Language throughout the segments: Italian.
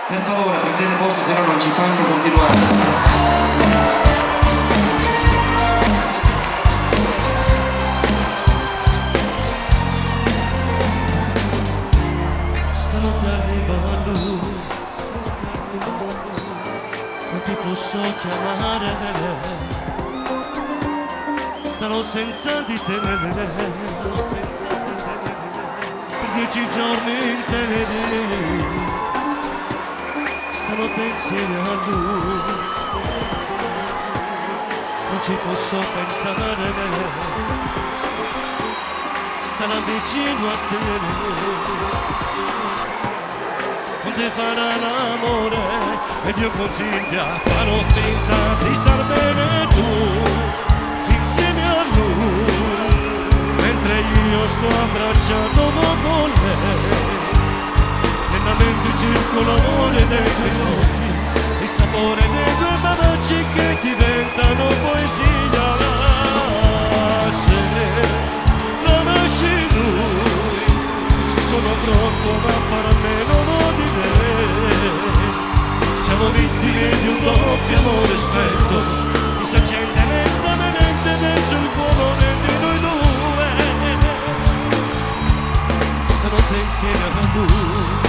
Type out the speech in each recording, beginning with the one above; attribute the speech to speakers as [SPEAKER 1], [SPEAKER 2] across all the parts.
[SPEAKER 1] Per favore, prendete posto, se no non ci fanno continuare.
[SPEAKER 2] Stanotte arriva lui, non ti posso chiamare, starò senza di te, per 10 giorni interi, stanotte insieme a lui, non ci posso pensare, starà vicino a te. Con te farà l'amore e Dio consiglia, farò finta di star bene tu, insieme a lui, mentre io sto abbracciato con lei. Nella mente circola l'amore dei tuoi occhi, il sapore dei tuoi baci che diventano poesia. Se lasci lui, sono pronto a far meno di me. Siamo vittime di un doppio amore stretto, che si accende lentamente verso il cuore di noi due. Stanotte insieme a lui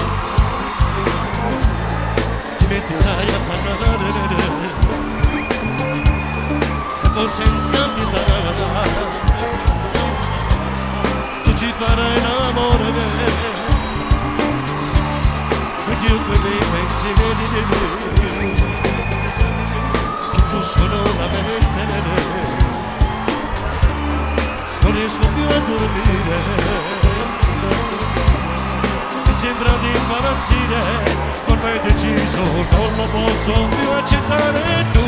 [SPEAKER 2] ti metterai a parlare e poi senza pietà tu ci farai l'amore ed io quei pensieri che fuscono la mente, non riesco più a dormire, mi sembra di impazzire, ormai deciso non lo posso più accettare. Tu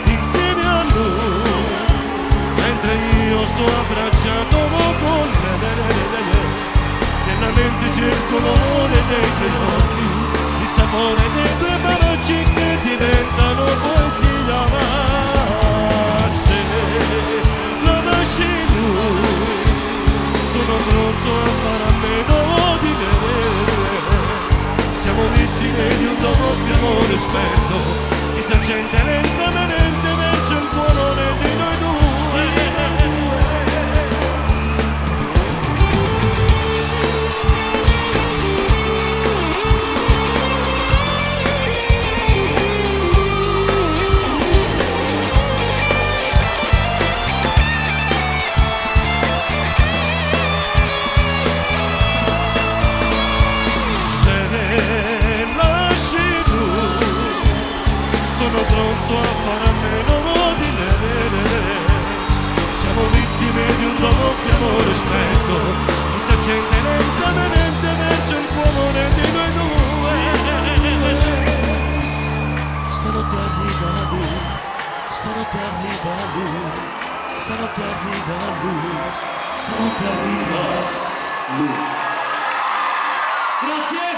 [SPEAKER 2] insieme a lui, mentre io sto abbracciato con lei, nella mente circolo l'amore dei tuoi occhi, il sapore dei tuoi baci che diventano poesia. Ma se lo lasci lui, sono pronto a fare a meno di me. Siamo vittime di un doppio amore spento, che si accende lentamente verso il cuore di noi due. Sono pronto a fare a meno di me. Siamo vittime di un doppio amore stretto, che si accende lentamente verso il cuore di noi due. Stanotte arriva lui, stanotte arriva lui, stanotte arriva lui, stanotte arriva lui.
[SPEAKER 1] Grazie!